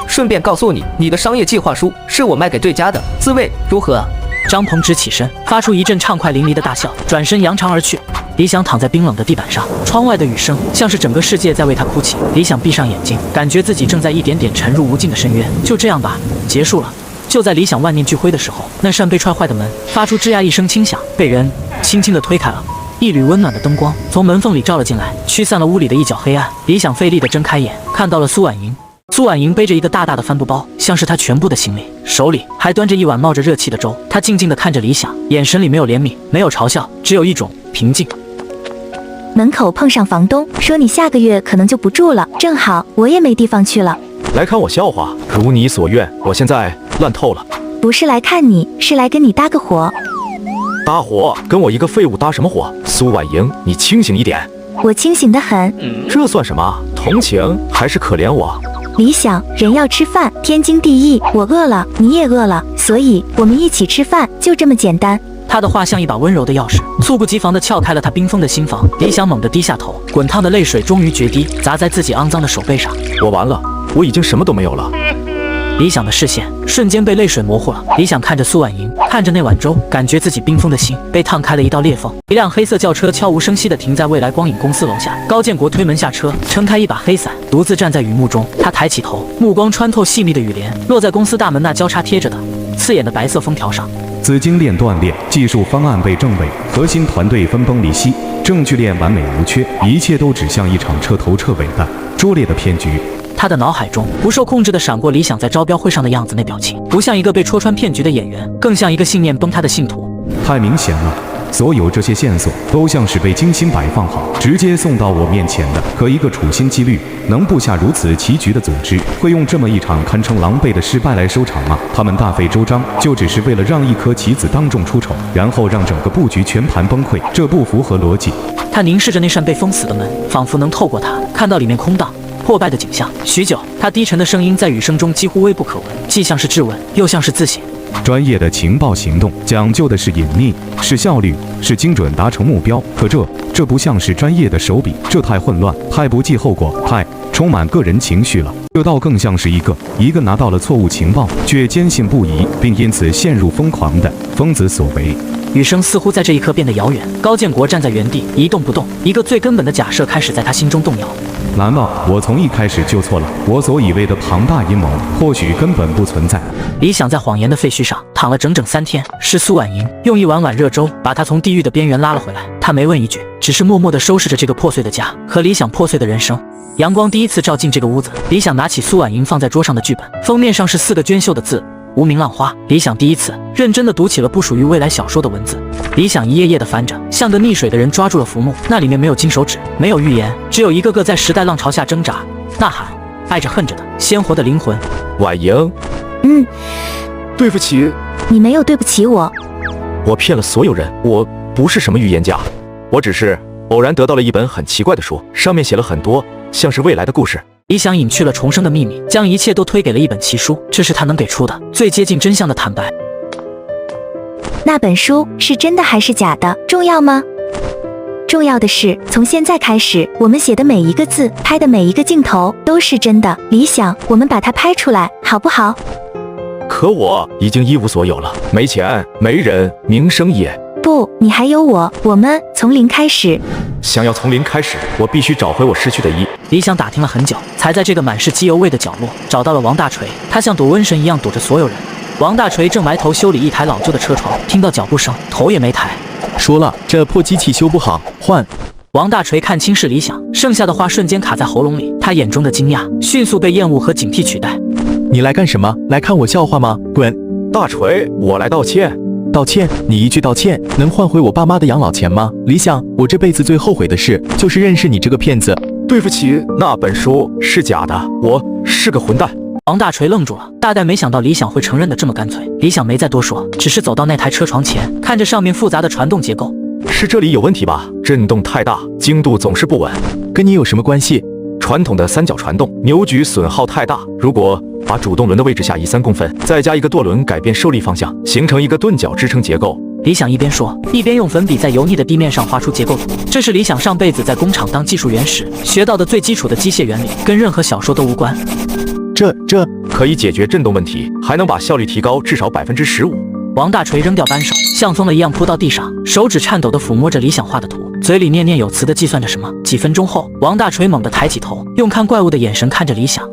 顺便告诉你，你的商业计划书是我卖给对家的，滋味如何啊？张鹏直起身，发出一阵畅快淋漓的大笑，转身扬长而去。李想躺在冰冷的地板上，窗外的雨声像是整个世界在为他哭泣。李想闭上眼睛，感觉自己正在一点点沉入无尽的深渊。就这样吧，结束了。就在李想万念俱灰的时候，那扇被踹坏的门发出吱呀一声轻响，被人轻轻地推开了。一缕温暖的灯光从门缝里照了进来，驱散了屋里的一角黑暗。李想费力地睁开眼，看到了苏婉莹。苏婉莹背着一个大大的帆布包，像是她全部的行李，手里还端着一碗冒着热气的粥。她静静地看着李想，眼神里没有怜悯，没有嘲笑，只有一种平静。门口碰上房东，说你下个月可能就不住了，正好我也没地方去了。来看我笑话，如你所愿，我现在烂透了。不是来看你，是来跟你搭个伙。搭伙？跟我一个废物搭什么伙？苏婉莹，你清醒一点。我清醒得很。这算什么？同情还是可怜我？理想，人要吃饭，天经地义。我饿了，你也饿了，所以我们一起吃饭，就这么简单。他的话像一把温柔的钥匙，猝不及防地撬开了他冰封的心房。李想猛地低下头，滚烫的泪水终于决堤，砸在自己肮脏的手背上。我完了，我已经什么都没有了。李想的视线瞬间被泪水模糊了。李想看着苏婉莹，看着那碗粥，感觉自己冰封的心被烫开了一道裂缝。一辆黑色轿车悄无声息地停在未来光影公司楼下。高建国推门下车，撑开一把黑伞，独自站在雨幕中。他抬起头，目光穿透细密的雨帘，落在公司大门那交叉贴着的刺眼的白色封条上。资金链断裂，技术方案被证伪，核心团队分崩离析，证据链完美无缺，一切都指向一场彻头彻尾的拙劣的骗局。他的脑海中不受控制地闪过李想在招标会上的样子，那表情不像一个被戳穿骗局的演员，更像一个信念崩塌的信徒。太明显了，所有这些线索都像是被精心摆放好，直接送到我面前的。可一个处心积虑能布下如此棋局的组织，会用这么一场堪称狼狈的失败来收场吗？他们大费周章，就只是为了让一颗棋子当众出丑，然后让整个布局全盘崩溃，这不符合逻辑。他凝视着那扇被封死的门，仿佛能透过它看到里面空荡破败的景象。许久，他低沉的声音在雨声中几乎微不可闻，既像是质问，又像是自省。专业的情报行动讲究的是隐秘，是效率，是精准达成目标。可这不像是专业的手笔，这太混乱，太不计后果，太充满个人情绪了。这倒更像是一个拿到了错误情报，却坚信不疑，并因此陷入疯狂的疯子所为。雨声似乎在这一刻变得遥远。高建国站在原地一动不动，一个最根本的假设开始在他心中动摇。难道我从一开始就错了？我所以为的庞大阴谋，或许根本不存在。李想在谎言的废墟上躺了整整3天，是苏婉莹用一碗热粥把他从地狱的边缘拉了回来。他没问一句，只是默默地收拾着这个破碎的家和理想破碎的人生。阳光第一次照进这个屋子，李想拿起苏婉莹放在桌上的剧本，封面上是4个娟秀的字：无名浪花。李想第一次认真地读起了不属于未来小说的文字。李想一页页地翻着，像个溺水的人抓住了浮木，那里面没有金手指，没有预言，只有一个个在时代浪潮下挣扎、呐喊、爱着恨着的鲜活的灵魂。婉莹，对不起。你没有对不起我。我骗了所有人，我不是什么预言家，我只是偶然得到了一本很奇怪的书，上面写了很多像是未来的故事。李想隐去了重生的秘密，将一切都推给了一本奇书，这是他能给出的最接近真相的坦白。那本书是真的还是假的，重要吗？重要的是，从现在开始，我们写的每一个字，拍的每一个镜头都是真的。理想，我们把它拍出来，好不好？可我已经一无所有了，没钱，没人，名声也……不，你还有我，我们从零开始。想要从零开始，我必须找回我失去的一。李想打听了很久，才在这个满是机油味的角落找到了王大锤。他像躲瘟神一样躲着所有人。王大锤正埋头修理一台老旧的车床，听到脚步声，头也没抬。说了，这破机器修不好，换。王大锤看清是理想，剩下的话瞬间卡在喉咙里，他眼中的惊讶迅速被厌恶和警惕取代。你来干什么？来看我笑话吗？滚！大锤，我来道歉。道歉？你一句道歉能换回我爸妈的养老钱吗？理想，我这辈子最后悔的事就是认识你这个骗子。对不起，那本书是假的，我是个混蛋。王大锤愣住了，大概没想到理想会承认的这么干脆。理想没再多说，只是走到那台车床前，看着上面复杂的传动结构。是这里有问题吧？震动太大，精度总是不稳。跟你有什么关系？传统的3角传动，扭矩损耗太大。如果把主动轮的位置下移3公分，再加一个舵轮改变受力方向，形成一个钝角支撑结构。理想一边说，一边用粉笔在油腻的地面上画出结构图。这是理想上辈子在工厂当技术员时学到的最基础的机械原理，跟任何小说都无关。这可以解决震动问题，还能把效率提高至少15%。王大锤扔掉扳手，像疯了一样扑到地上，手指颤抖地抚摸着理想画的图。嘴里念念有词地计算着什么。几分钟后，王大锤猛地抬起头，用看怪物的眼神看着李想。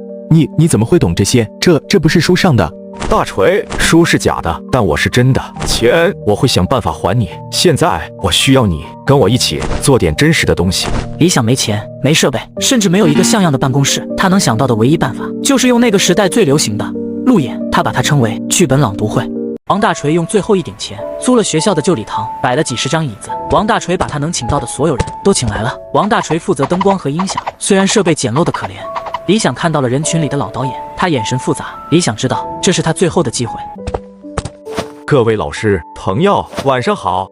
你怎么会懂这些？这不是书上的。大锤，书是假的，但我是真的。钱我会想办法还你。现在我需要你跟我一起做点真实的东西。李想没钱，没设备，甚至没有一个像样的办公室。他能想到的唯一办法，就是用那个时代最流行的路演，他把它称为剧本朗读会。王大锤用最后一点钱租了学校的旧礼堂，摆了几十张椅子。王大锤把他能请到的所有人都请来了。王大锤负责灯光和音响，虽然设备简陋的可怜。李想看到了人群里的老导演，他眼神复杂。李想知道这是他最后的机会。各位老师、朋友，晚上好。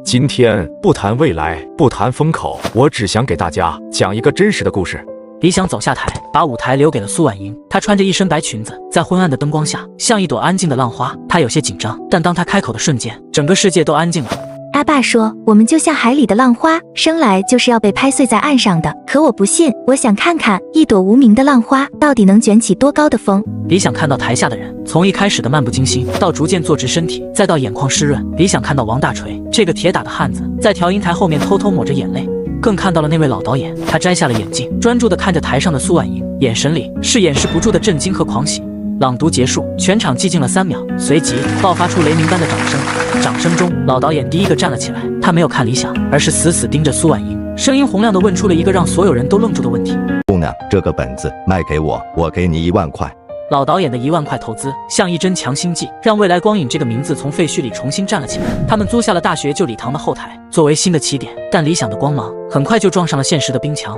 今天不谈未来，不谈风口，我只想给大家讲一个真实的故事。李想走下台，把舞台留给了苏婉莹。她穿着一身白裙子，在昏暗的灯光下，像一朵安静的浪花。她有些紧张，但当她开口的瞬间，整个世界都安静了。阿爸说，我们就像海里的浪花，生来就是要被拍碎在岸上的。可我不信，我想看看一朵无名的浪花到底能卷起多高的风。李想看到台下的人，从一开始的漫不经心，到逐渐坐直身体，再到眼眶湿润。李想看到王大锤这个铁打的汉子，在调音台后面偷偷抹着眼泪，更看到了那位老导演。他摘下了眼镜，专注地看着台上的苏婉莹，眼神里是掩饰不住的震惊和狂喜。朗读结束，全场寂静了3秒，随即爆发出雷鸣般的掌声。掌声中，老导演第一个站了起来，他没有看李想，而是死死盯着苏婉莹，声音洪亮地问出了一个让所有人都愣住的问题：姑娘，这个本子卖给我，我给你1万块。老导演的1万块投资像一针强心剂，让未来光影这个名字从废墟里重新站了起来。他们租下了大学旧礼堂的后台，作为新的起点，但理想的光芒很快就撞上了现实的冰墙。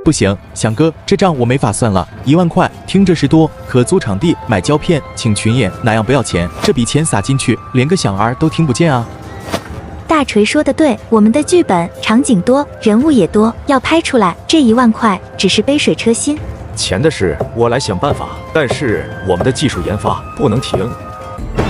不行，想哥，这账我没法算了。1万块听着是多，可租场地、买胶片、请群演，哪样不要钱？这笔钱撒进去，连个响儿都听不见啊！大锤说的对，我们的剧本场景多，人物也多，要拍出来，这1万块只是杯水车薪。钱的事我来想办法，但是我们的技术研发不能停。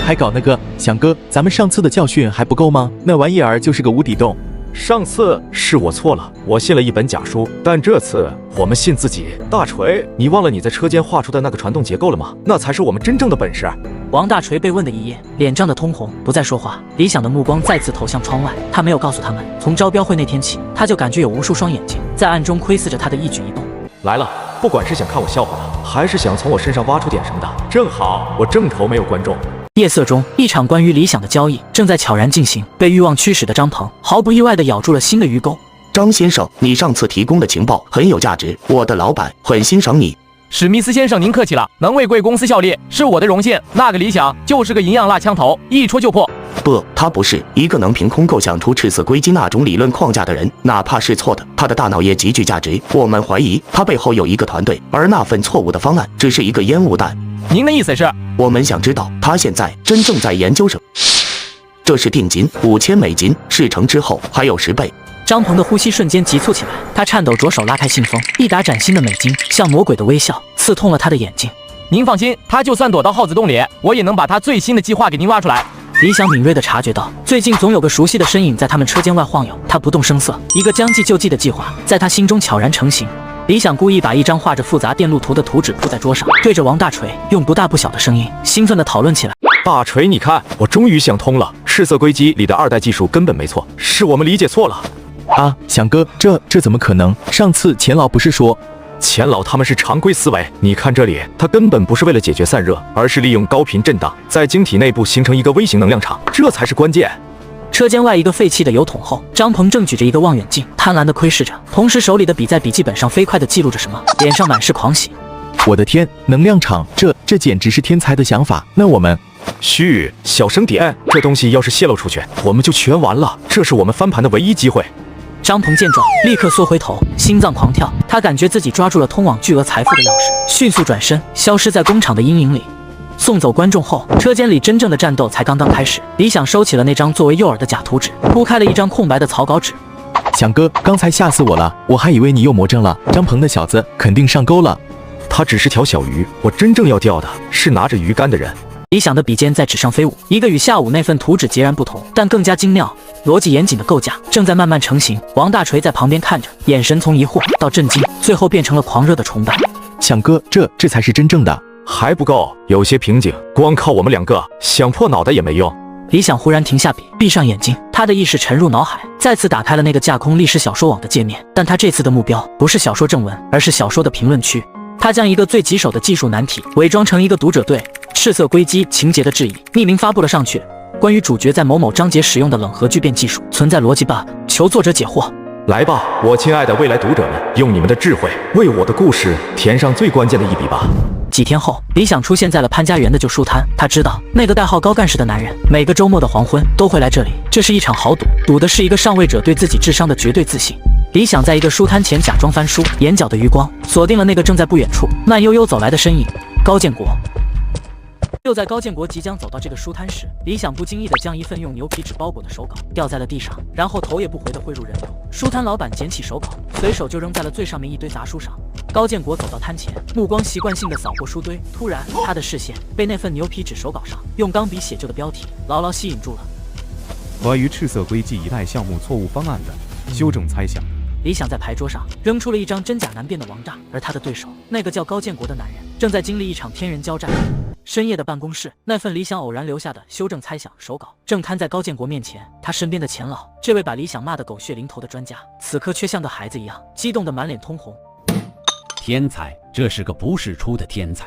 还搞那个，想哥，咱们上次的教训还不够吗？那玩意儿就是个无底洞。上次是我错了，我信了一本假书，但这次我们信自己。大锤，你忘了你在车间画出的那个传动结构了吗？那才是我们真正的本事。王大锤被问的一夜，脸涨得通红，不再说话。李想的目光再次投向窗外，他没有告诉他们，从招标会那天起，他就感觉有无数双眼睛在暗中窥视着他的一举一动。来了，不管是想看我笑话的，还是想从我身上挖出点什么的，正好我正头没有观众。夜色中，一场关于理想的交易正在悄然进行。被欲望驱使的张鹏毫不意外地咬住了新的鱼钩。张先生，你上次提供的情报很有价值，我的老板很欣赏你。史密斯先生，您客气了，能为贵公司效力是我的荣幸。那个理想就是个银样蜡枪头，一戳就破。不，他不是一个能凭空构想出赤色硅基那种理论框架的人，哪怕是错的，他的大脑也极具价值。我们怀疑他背后有一个团队，而那份错误的方案只是一个烟雾弹。您的意思是？我们想知道他现在真正在研究什么。这是定金5000美金，事成之后还有10倍。张鹏的呼吸瞬间急促起来，他颤抖着手拉开信封，一沓崭新的美金像魔鬼的微笑刺痛了他的眼睛。您放心，他就算躲到耗子洞里，我也能把他最新的计划给您挖出来。李想敏锐地察觉到，最近总有个熟悉的身影在他们车间外晃悠。他不动声色，一个将计就计的计划在他心中悄然成型。李想故意把一张画着复杂电路图的图纸铺在桌上，对着王大锤用不大不小的声音兴奋地讨论起来。大锤，你看，我终于想通了，赤色硅基里的2代技术根本没错，是我们理解错了。啊，想哥，这怎么可能？上次钱老不是说……钱老他们是常规思维，你看这里，他根本不是为了解决散热，而是利用高频震荡在晶体内部形成一个微型能量场，这才是关键。车间外一个废弃的油桶后，张鹏正举着一个望远镜，贪婪地窥视着，同时手里的笔在笔记本上飞快地记录着什么，脸上满是狂喜。我的天，能量场，这简直是天才的想法。那我们……嘘，小声点，这东西要是泄露出去，我们就全完了，这是我们翻盘的唯一机会。张鹏见状，立刻缩回头，心脏狂跳，他感觉自己抓住了通往巨额财富的钥匙，迅速转身，消失在工厂的阴影里。送走观众后，车间里真正的战斗才刚刚开始。李想收起了那张作为诱饵的假图纸，铺开了一张空白的草稿纸。想哥，刚才吓死我了，我还以为你又魔怔了。张鹏那小子肯定上钩了。他只是条小鱼，我真正要钓的是拿着鱼竿的人。李想的笔尖在纸上飞舞，一个与下午那份图纸截然不同，但更加精妙、逻辑严谨的构架正在慢慢成型。王大锤在旁边看着，眼神从疑惑到震惊，最后变成了狂热的崇拜。想哥，这才是真正的。还不够，有些瓶颈，光靠我们2个想破脑袋也没用。李想忽然停下笔，闭上眼睛，他的意识沉入脑海，再次打开了那个架空历史小说网的界面。但他这次的目标不是小说正文，而是小说的评论区。他将一个最棘手的技术难题伪装成一个读者对赤色硅基情节的质疑，匿名发布了上去。关于主角在某某章节使用的冷核聚变技术存在逻辑 bug， 求作者解惑。来吧，我亲爱的未来读者们，用你们的智慧为我的故事填上最关键的一笔吧。几天后，李想出现在了潘家园的旧书摊。他知道那个代号高干事的男人每个周末的黄昏都会来这里，这是一场豪赌，赌的是一个上位者对自己智商的绝对自信。李想在一个书摊前假装翻书，眼角的余光锁定了那个正在不远处慢悠悠走来的身影——高建国。就在高建国即将走到这个书摊时，李想不经意地将一份用牛皮纸包裹的手稿掉在了地上，然后头也不回地汇入人流。书摊老板捡起手稿，随手就扔在了最上面一堆杂书上。高建国走到摊前，目光习惯性地扫过书堆，突然，他的视线被那份牛皮纸手稿上用钢笔写就的标题牢牢吸引住了。关于赤色硅基一代项目错误方案的修正猜想。李想在牌桌上扔出了一张真假难辨的王炸，而他的对手那个叫高建国的男人正在经历一场天人交战。深夜的办公室，那份李想偶然留下的修正猜想手稿正摊在高建国面前。他身边的钱老，这位把李想骂得狗血淋头的专家，此刻却像个孩子一样，激动得满脸通红。天才，这是个不世出的天才。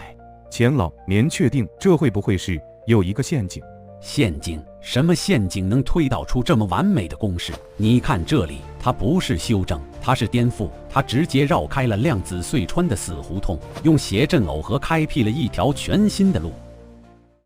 钱老，您确定这会不会是有一个陷阱？陷阱？什么陷阱能推导出这么完美的公式？你看这里，它不是修正，它是颠覆，它直接绕开了量子隧穿的死胡同，用谐振耦合开辟了一条全新的路。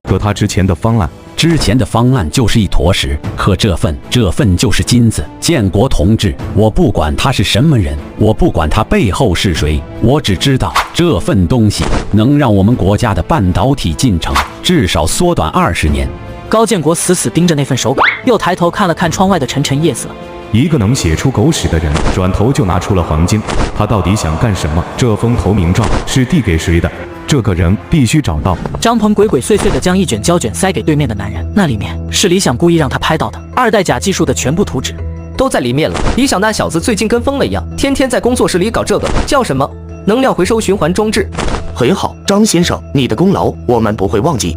可他之前的方案就是一坨屎，可这份就是金子。建国同志，我不管他是什么人，我不管他背后是谁，我只知道这份东西能让我们国家的半导体进程至少缩短20年。高建国死死盯着那份手稿，又抬头看了看窗外的沉沉夜色。一个能写出狗屎的人，转头就拿出了黄金，他到底想干什么？这封投名状是递给谁的？这个人必须找到。张鹏鬼鬼祟祟地将一卷胶卷塞给对面的男人，那里面是李想故意让他拍到的2代假技术的全部图纸，都在里面了。李想那小子最近跟疯了一样，天天在工作室里搞这个叫什么能量回收循环装置。很好，张先生，你的功劳我们不会忘记。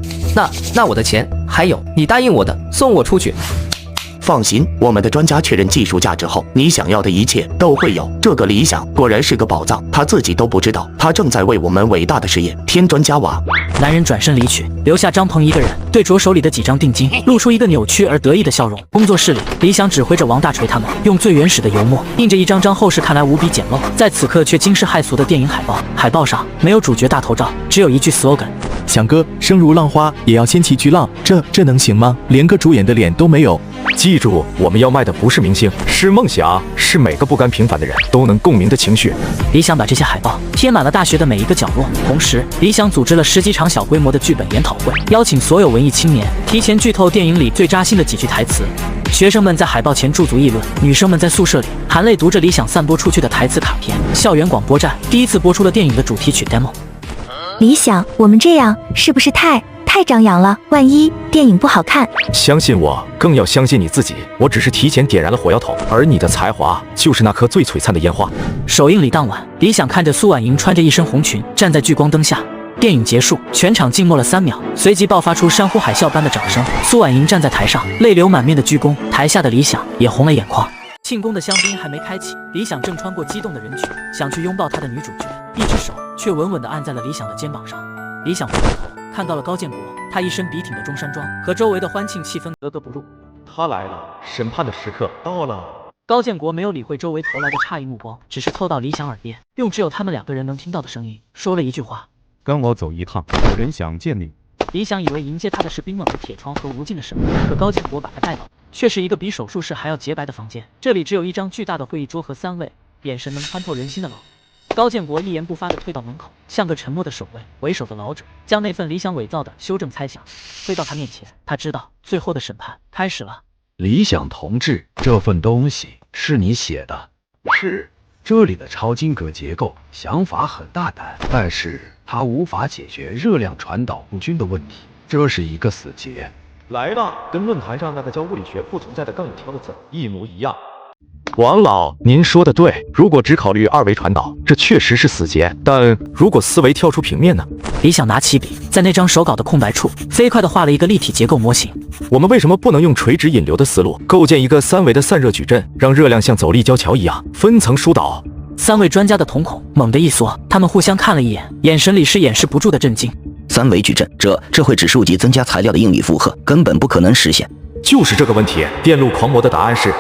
那我的钱，还有你答应我的，送我出去。放心，我们的专家确认技术价值后，你想要的一切都会有。这个李想果然是个宝藏，他自己都不知道，他正在为我们伟大的事业添砖加瓦。男人转身离去，留下张鹏一个人，对着手里的几张定金露出一个扭曲而得意的笑容。工作室里，李想指挥着王大锤他们，用最原始的油墨印着一张张后世看来无比简陋，在此刻却惊世骇俗的电影海报。海报上没有主角大头照，只有一句 slogan：想哥，生如浪花也要掀起巨浪，这能行吗？连个主演的脸都没有。记住，我们要卖的不是明星，是梦想，是每个不甘平凡的人都能共鸣的情绪。李想把这些海报贴满了大学的每一个角落，同时李想组织了10几场小规模的剧本研讨会，邀请所有文艺青年提前剧透电影里最扎心的几句台词。学生们在海报前驻足议论，女生们在宿舍里含泪读着李想散播出去的台词卡片。校园广播站第一次播出了电影的主题曲 demo。李想，我们这样是不是太张扬了？万一电影不好看？相信我，更要相信你自己。我只是提前点燃了火药桶，而你的才华就是那颗最璀璨的烟花。首映礼当晚，李想看着苏婉莹穿着一身红裙站在聚光灯下。电影结束，全场静默了3秒，随即爆发出山呼海啸般的掌声。苏婉莹站在台上，泪流满面的鞠躬，台下的李想也红了眼眶。庆功的香槟还没开启，李想正穿过激动的人群，想去拥抱他的女主角，一只手却稳稳地按在了李想的肩膀上。李想回过头，看到了高建国，他一身笔挺的中山装和周围的欢庆气氛格格不入。他来了，审判的时刻到了。高建国没有理会周围投来的诧异目光，只是凑到李想耳边，用只有他们2个人能听到的声音说了一句话：跟我走一趟，有人想见你。李想以为迎接他的是冰冷的铁窗和无尽的审判，可高建国把他带到却是一个比手术室还要洁白的房间。这里只有一张巨大的会议桌和3位眼神能穿透人心的老。高建国一言不发地退到门口，像个沉默的守卫，为首的老者将那份理想伪造的修正猜想推到他面前。他知道最后的审判开始了。李想同志，这份东西是你写的？是。这里的超晶格结构想法很大胆，但是它无法解决热量传导不均的问题，这是一个死结。来了，跟论坛上那个教物理学不存在的杠有条的字一模一样。王老，您说的对，如果只考虑二维传导，这确实是死结。但如果思维跳出平面呢？李想拿起笔，在那张手稿的空白处，飞快地画了一个立体结构模型。我们为什么不能用垂直引流的思路，构建一个3维的散热矩阵，让热量像走立交桥一样分层疏导？3位专家的瞳孔猛地一缩，他们互相看了一眼，眼神里是掩饰不住的震惊。3维矩阵，这会指数级增加材料的应力负荷，根本不可能实现。就是这个问题，电路狂魔的答案是。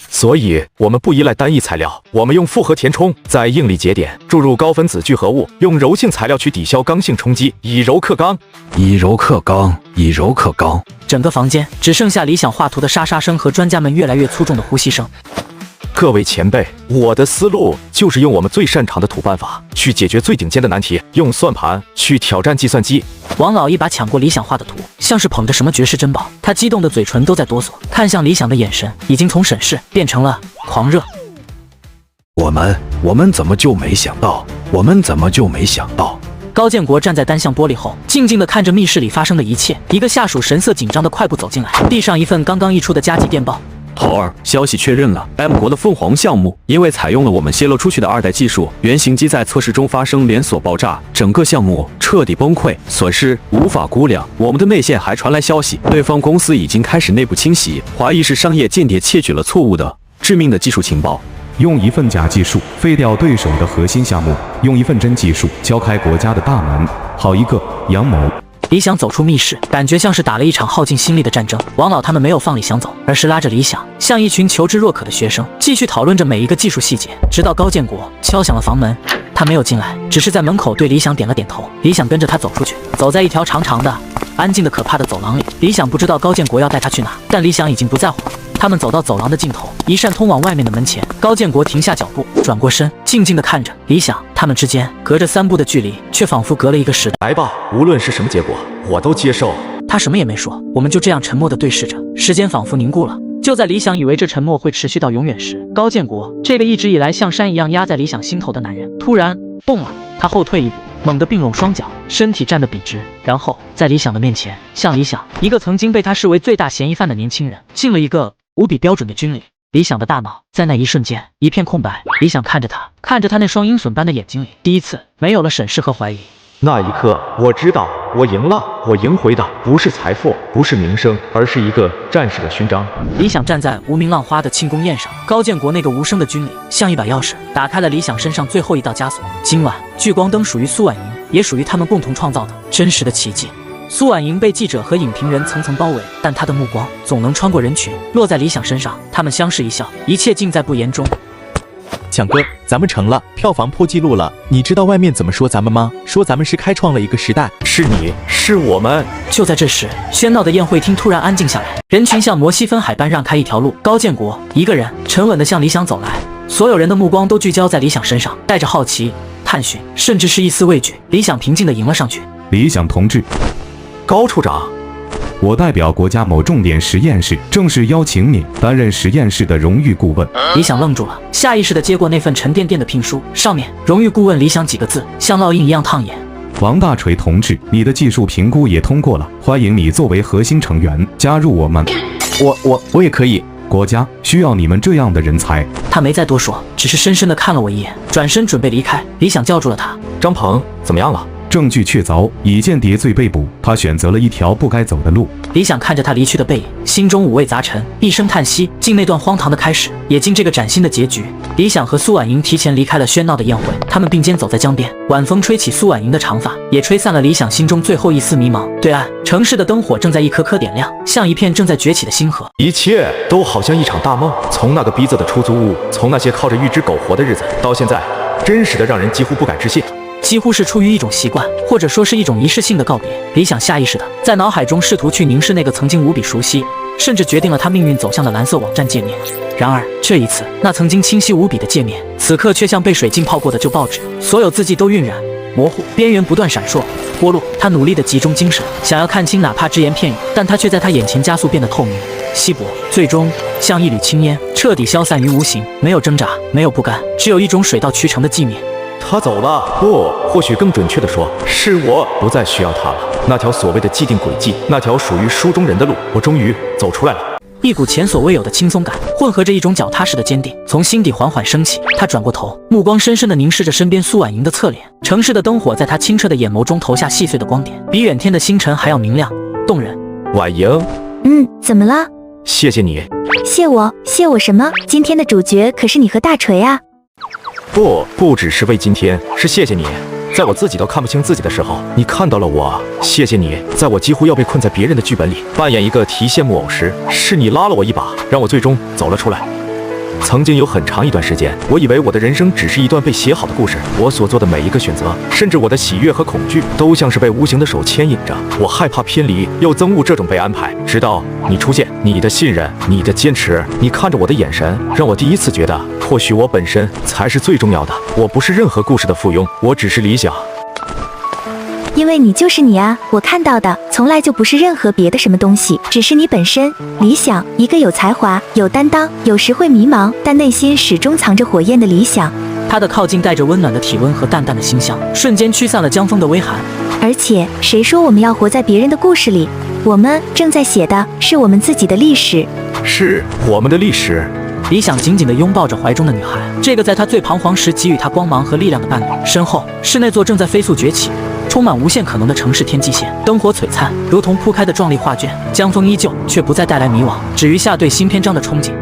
所以，我们不依赖单一材料，我们用复合填充，在应力节点注入高分子聚合物，用柔性材料去抵消刚性冲击，以柔克刚。以柔克刚，以柔克刚。整个房间只剩下理想画图的沙沙声和专家们越来越粗重的呼吸声。各位前辈，我的思路就是用我们最擅长的土办法去解决最顶尖的难题，用算盘去挑战计算机。王老一把抢过理想画的图，像是捧着什么绝世珍宝，他激动的嘴唇都在哆嗦，看向理想的眼神已经从审视变成了狂热。我们怎么就没想到？我们怎么就没想到？高建国站在单向玻璃后，静静地看着密室里发生的一切。一个下属神色紧张地快步走进来，递上一份刚刚溢出的加急电报。头儿，消息确认了 ，M 国的凤凰项目因为采用了我们泄露出去的2代技术，原型机在测试中发生连锁爆炸，整个项目彻底崩溃，损失无法估量。我们的内线还传来消息，对方公司已经开始内部清洗，怀疑是商业间谍窃取了错误的、致命的技术情报。用一份假技术废掉对手的核心项目，用一份真技术敲开国家的大门，好一个阳谋！理想走出密室，感觉像是打了一场耗尽心力的战争。王老他们没有放理想走，而是拉着理想，像一群求知若渴的学生，继续讨论着每一个技术细节，直到高建国敲响了房门。他没有进来，只是在门口对理想点了点头。理想跟着他走出去，走在一条长长的、安静的可怕的走廊里。理想不知道高建国要带他去哪，但理想已经不在乎了。他们走到走廊的尽头，一扇通往外面的门前，高建国停下脚步，转过身，静静地看着理想。他们之间隔着3步的距离，却仿佛隔了一个时代。来吧，无论是什么结果，我都接受。他什么也没说，我们就这样沉默地对视着，时间仿佛凝固了。就在理想以为这沉默会持续到永远时，高建国，这个一直以来像山一样压在理想心头的男人，突然动了。他后退一步，猛地并拢双脚，身体站得笔直，然后在理想的面前，向理想，一个曾经被他视为最大嫌疑犯的年轻人，敬了一个无比标准的军礼。理想的大脑在那一瞬间一片空白。理想看着他，看着他那双鹰隼般的眼睛里，第一次没有了审视和怀疑。那一刻，我知道我赢了，我赢回的不是财富，不是名声，而是一个战士的勋章。理想站在无名浪花的庆功宴上，高建国那个无声的军礼像一把钥匙，打开了理想身上最后一道枷锁。今晚聚光灯属于苏婉莹，也属于他们共同创造的真实的奇迹。苏婉莹被记者和影评人层层包围，但她的目光总能穿过人群，落在理想身上。他们相视一笑，一切尽在不言中。强哥，咱们成了，票房破纪录了。你知道外面怎么说咱们吗？说咱们是开创了一个时代。是你，是我们。就在这时，喧闹的宴会厅突然安静下来，人群像摩西分海般让开一条路。高建国一个人沉稳地向理想走来，所有人的目光都聚焦在理想身上，带着好奇、探寻，甚至是一丝畏惧。理想平静地迎了上去。理想同志，高处长。我代表国家某重点实验室正式邀请你担任实验室的荣誉顾问。理想愣住了，下意识地接过那份沉甸甸的聘书，上面荣誉顾问理想几个字像烙印一样烫眼。王大锤同志，你的技术评估也通过了，欢迎你作为核心成员加入我们。我也可以。国家需要你们这样的人才。他没再多说，只是深深地看了我一眼，转身准备离开。理想叫住了他。张鹏，怎么样了？证据确凿，以间谍罪被捕。他选择了一条不该走的路。理想看着他离去的背影，心中五味杂陈，一声叹息。敬那段荒唐的开始，也敬这个崭新的结局。理想和苏婉莹提前离开了喧闹的宴会，他们并肩走在江边，晚风吹起苏婉莹的长发，也吹散了理想心中最后一丝迷茫。对岸，城市的灯火正在一颗颗点亮，像一片正在崛起的星河。一切都好像一场大梦，从那个逼仄的出租屋，从那些靠着预支苟活的日子，到现在，真实的让人几乎不敢置信。几乎是出于一种习惯，或者说是一种仪式性的告别。理想下意识的在脑海中试图去凝视那个曾经无比熟悉，甚至决定了他命运走向的蓝色网站界面。然而这一次，那曾经清晰无比的界面，此刻却像被水浸泡过的旧报纸，所有字迹都晕染模糊，边缘不断闪烁脱落。他努力的集中精神，想要看清哪怕只言片语，但他却在他眼前加速变得透明稀薄，最终像一缕青烟，彻底消散于无形。没有挣扎，没有不甘，只有一种水到渠成的寂灭。他走了，不，或许更准确地说，是我不再需要他了。那条所谓的既定轨迹，那条属于书中人的路，我终于走出来了。一股前所未有的轻松感，混合着一种脚踏实的坚定，从心底缓缓升起。他转过头，目光深深地凝视着身边苏婉莹的侧脸。城市的灯火在他清澈的眼眸中投下细碎的光点，比远天的星辰还要明亮动人。婉莹，怎么了？谢谢你。谢我什么？今天的主角可是你和大锤啊！不只是为今天，是谢谢你。在我自己都看不清自己的时候，你看到了我。谢谢你，在我几乎要被困在别人的剧本里扮演一个提线木偶时，是你拉了我一把，让我最终走了出来。曾经有很长一段时间，我以为我的人生只是一段被写好的故事，我所做的每一个选择，甚至我的喜悦和恐惧，都像是被无形的手牵引着。我害怕偏离，又憎恶这种被安排。直到你出现，你的信任，你的坚持，你看着我的眼神，让我第一次觉得，或许我本身才是最重要的。我不是任何故事的附庸，我只是理想。因为你就是你啊！我看到的从来就不是任何别的什么东西，只是你本身。理想，一个有才华、有担当，有时会迷茫，但内心始终藏着火焰的理想。他的靠近带着温暖的体温和淡淡的馨香，瞬间驱散了江风的微寒。而且，谁说我们要活在别人的故事里？我们正在写的是我们自己的历史，是我们的历史。理想紧紧地拥抱着怀中的女孩，这个在他最彷徨时给予他光芒和力量的伴侣。身后是那座正在飞速崛起、充满无限可能的城市天际线，灯火璀璨，如同铺开的壮丽画卷。江风依旧，却不再带来迷惘，只余下对新篇章的憧憬。